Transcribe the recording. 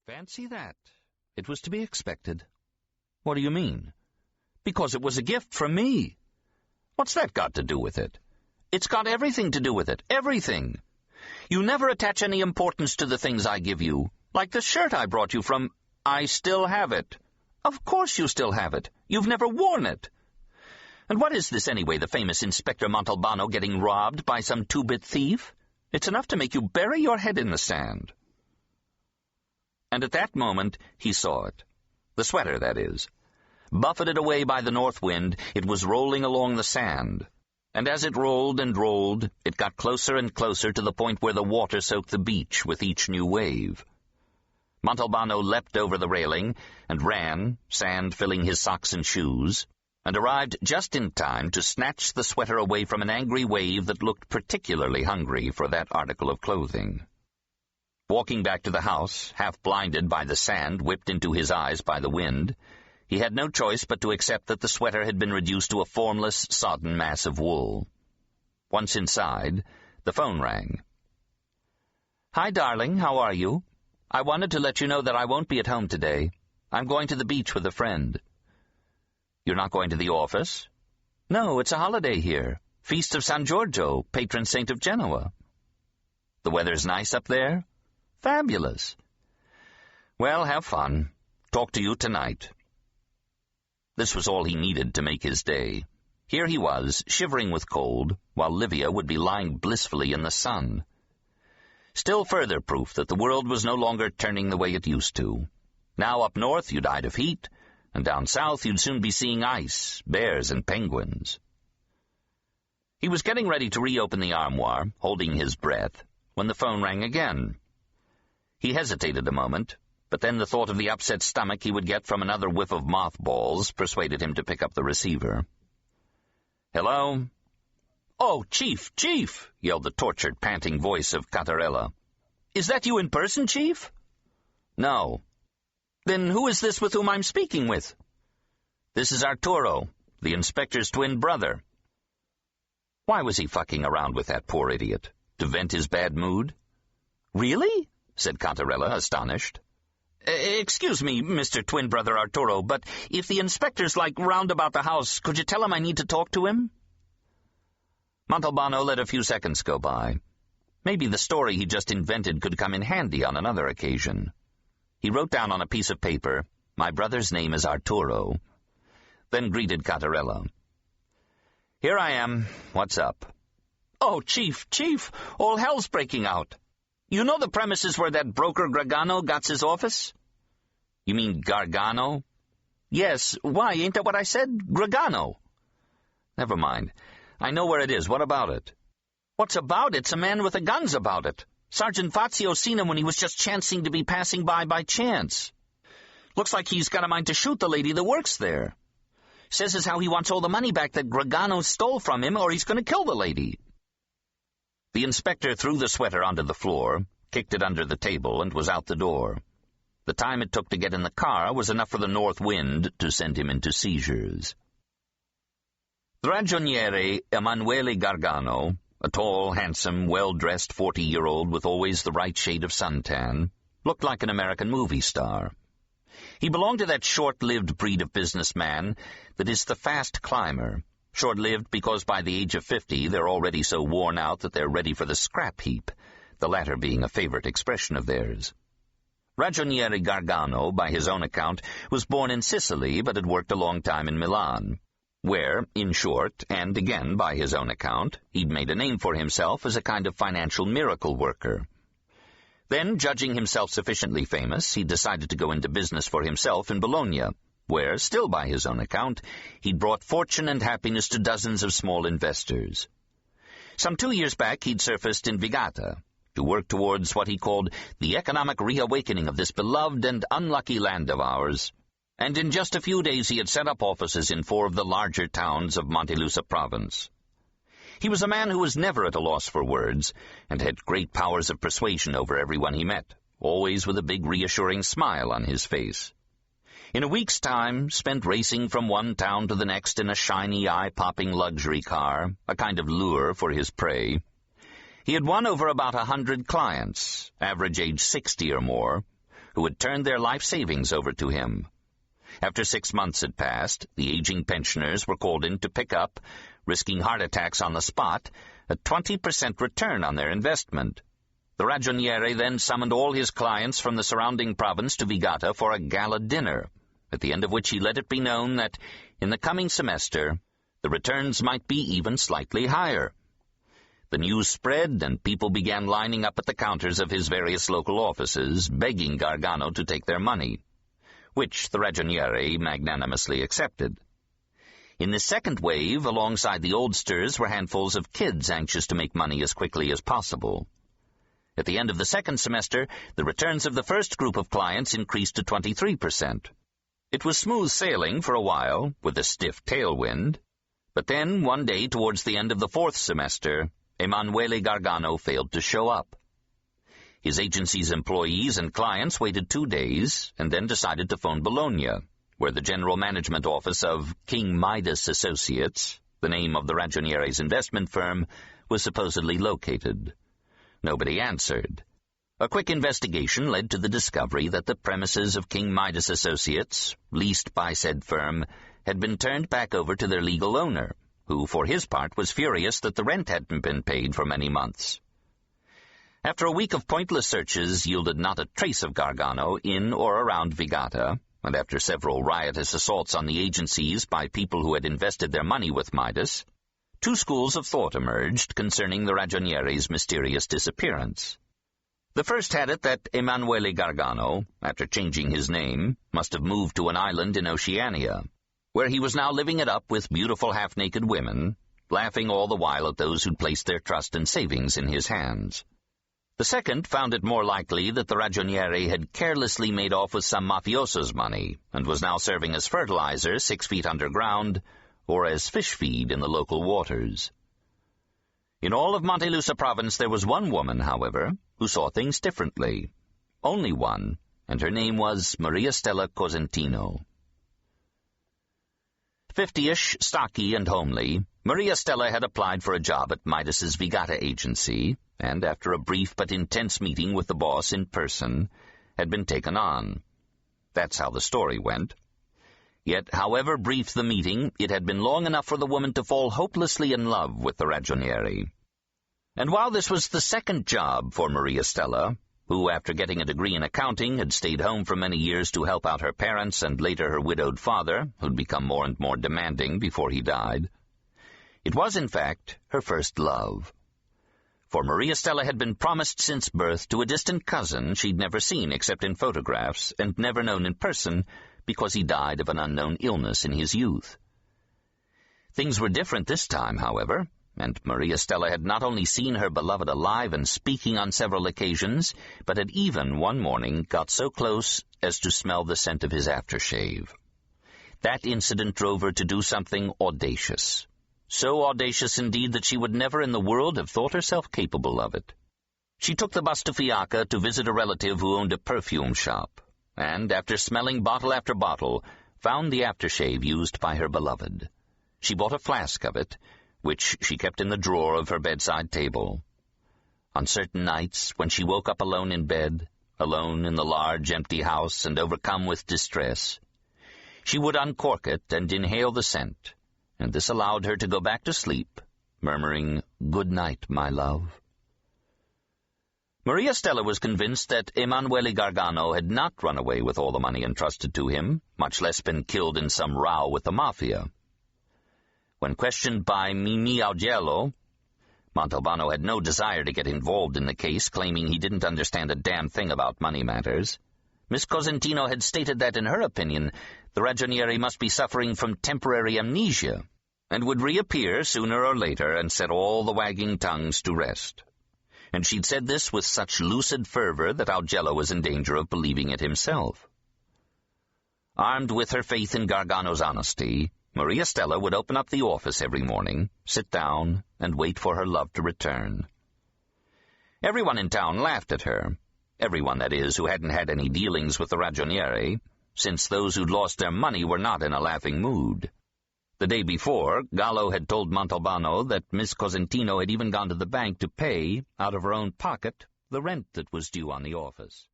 Fancy that. It was to be expected. What do you mean? Because it was a gift from me. What's that got to do with it? It's got everything to do with it. Everything. You never attach any importance to the things I give you. Like the shirt I brought you from... I still have it. Of course you still have it. You've never worn it. And what is this anyway, the famous Inspector Montalbano getting robbed by some two-bit thief? It's enough to make you bury your head in the sand. And at that moment he saw it. The sweater, that is. Buffeted away by the north wind, it was rolling along the sand. And as it rolled and rolled, it got closer and closer to the point where the water soaked the beach with each new wave. Montalbano leapt over the railing and ran, sand filling his socks and shoes, and arrived just in time to snatch the sweater away from an angry wave that looked particularly hungry for that article of clothing. Walking back to the house, half blinded by the sand whipped into his eyes by the wind, he had no choice but to accept that the sweater had been reduced to a formless, sodden mass of wool. Once inside, the phone rang. "Hi, darling, how are you? I wanted to let you know that I won't be at home today. I'm going to the beach with a friend." "You're not going to the office?" "No, it's a holiday here. Feast of San Giorgio, patron saint of Genoa." "The weather's nice up there?" "Fabulous." "Well, have fun. Talk to you tonight." This was all he needed to make his day. Here he was, shivering with cold, while Livia would be lying blissfully in the sun. Still further proof that the world was no longer turning the way it used to. Now up north you died of heat, and down south you'd soon be seeing ice, bears, and penguins. He was getting ready to reopen the armoire, holding his breath, when the phone rang again. He hesitated a moment, but then the thought of the upset stomach he would get from another whiff of mothballs persuaded him to pick up the receiver. "Hello?" "Oh, Chief, Chief!" yelled the tortured, panting voice of Cattarella. "Is that you in person, Chief?" "No." "Then who is this with whom I'm speaking with?" "This is Arturo, the inspector's twin brother." Why was he fucking around with that poor idiot? To vent his bad mood? "Really?" said Cattarella, astonished. "Excuse me, Mr. Twin Brother Arturo, but if the inspector's, round about the house, could you tell him I need to talk to him?" Montalbano let a few seconds go by. Maybe the story he just invented could come in handy on another occasion. He wrote down on a piece of paper, "My brother's name is Arturo," then greeted Cattarella. "Here I am. What's up?" "Oh, Chief, all hell's breaking out. You know the premises where that broker Gargano got his office?" "You mean Gargano?" "Yes. Why, ain't that what I said? Gargano." "Never mind. I know where it is. What about it?" "What's about it? It's a man with a gun's about it. Sergeant Fazio seen him when he was just chancing to be passing by chance. Looks like he's got a mind to shoot the lady that works there. Says as how he wants all the money back that Gargano stole from him, or he's going to kill the lady." The inspector threw the sweater onto the floor, kicked it under the table, and was out the door. The time it took to get in the car was enough for the north wind to send him into seizures. The ragioniere Emanuele Gargano, a tall, handsome, well-dressed 40-year-old with always the right shade of suntan, looked like an American movie star. He belonged to that short-lived breed of businessman that is the fast climber, short-lived because by the age of 50 they're already so worn out that they're ready for the scrap heap, the latter being a favorite expression of theirs. Ragioniere Gargano, by his own account, was born in Sicily but had worked a long time in Milan, where, in short, and again by his own account, he'd made a name for himself as a kind of financial miracle worker. Then, judging himself sufficiently famous, he decided to go into business for himself in Bologna, where, still by his own account, he'd brought fortune and happiness to dozens of small investors. Some 2 years back he'd surfaced in Vigata, to work towards what he called the economic reawakening of this beloved and unlucky land of ours, and in just a few days he had set up offices in 4 of the larger towns of Montelusa province. He was a man who was never at a loss for words, and had great powers of persuasion over everyone he met, always with a big reassuring smile on his face. In a week's time, spent racing from one town to the next in a shiny, eye-popping luxury car, a kind of lure for his prey, he had won over about 100 clients, average age 60 or more, who had turned their life savings over to him. After 6 months had passed, the aging pensioners were called in to pick up, risking heart attacks on the spot, a 20% return on their investment. The ragioniere then summoned all his clients from the surrounding province to Vigata for a gala dinner, at the end of which he let it be known that, in the coming semester, the returns might be even slightly higher. The news spread, and people began lining up at the counters of his various local offices, begging Gargano to take their money, which the ragioniere magnanimously accepted. In this second wave, alongside the oldsters, were handfuls of kids anxious to make money as quickly as possible. At the end of the second semester, the returns of the first group of clients increased to 23%. It was smooth sailing for a while, with a stiff tailwind, but then, one day towards the end of the fourth semester, Emanuele Gargano failed to show up. His agency's employees and clients waited 2 days and then decided to phone Bologna, where the general management office of King Midas Associates, the name of the ragioniere's investment firm, was supposedly located. Nobody answered. A quick investigation led to the discovery that the premises of King Midas Associates, leased by said firm, had been turned back over to their legal owner, who, for his part, was furious that the rent hadn't been paid for many months. After a week of pointless searches yielded not a trace of Gargano in or around Vigata, and after several riotous assaults on the agencies by people who had invested their money with Midas, 2 schools of thought emerged concerning the ragioniere's mysterious disappearance. The first had it that Emanuele Gargano, after changing his name, must have moved to an island in Oceania, where he was now living it up with beautiful half-naked women, laughing all the while at those who'd placed their trust and savings in his hands. The second found it more likely that the ragioniere had carelessly made off with some mafioso's money, and was now serving as fertilizer 6 feet underground, or as fish feed in the local waters. In all of Montelusa province there was one woman, however, who saw things differently. Only one, and her name was Maria Stella Cosentino. 50-ish, stocky and homely, Maria Stella had applied for a job at Midas's Vigata agency, and after a brief but intense meeting with the boss in person, had been taken on. That's how the story went. Yet, however brief the meeting, it had been long enough for the woman to fall hopelessly in love with the ragioniere. And while this was the second job for Maria Stella, who, after getting a degree in accounting, had stayed home for many years to help out her parents and later her widowed father, who'd become more and more demanding before he died, it was, in fact, her first love. For Maria Stella had been promised since birth to a distant cousin she'd never seen except in photographs and never known in person because he died of an unknown illness in his youth. Things were different this time, however, and Maria Stella had not only seen her beloved alive and speaking on several occasions, but had even, one morning, got so close as to smell the scent of his aftershave. That incident drove her to do something audacious. So audacious, indeed, that she would never in the world have thought herself capable of it. She took the bus to Fiacca to visit a relative who owned a perfume shop, and, after smelling bottle after bottle, found the aftershave used by her beloved. She bought a flask of it, which she kept in the drawer of her bedside table. On certain nights, when she woke up alone in bed, alone in the large empty house and overcome with distress, she would uncork it and inhale the scent, and this allowed her to go back to sleep, murmuring, "Good night, my love." Maria Stella was convinced that Emanuele Gargano had not run away with all the money entrusted to him, much less been killed in some row with the mafia. When questioned by Mimi Augello, Montalbano had no desire to get involved in the case, claiming he didn't understand a damn thing about money matters. Miss Cosentino had stated that, in her opinion, the ragioniere must be suffering from temporary amnesia, and would reappear sooner or later and set all the wagging tongues to rest. And she'd said this with such lucid fervor that Augello was in danger of believing it himself. Armed with her faith in Gargano's honesty, Maria Stella would open up the office every morning, sit down, and wait for her love to return. Everyone in town laughed at her. Everyone, that is, who hadn't had any dealings with the ragioniere, since those who'd lost their money were not in a laughing mood. The day before, Gallo had told Montalbano that Miss Cosentino had even gone to the bank to pay, out of her own pocket, the rent that was due on the office.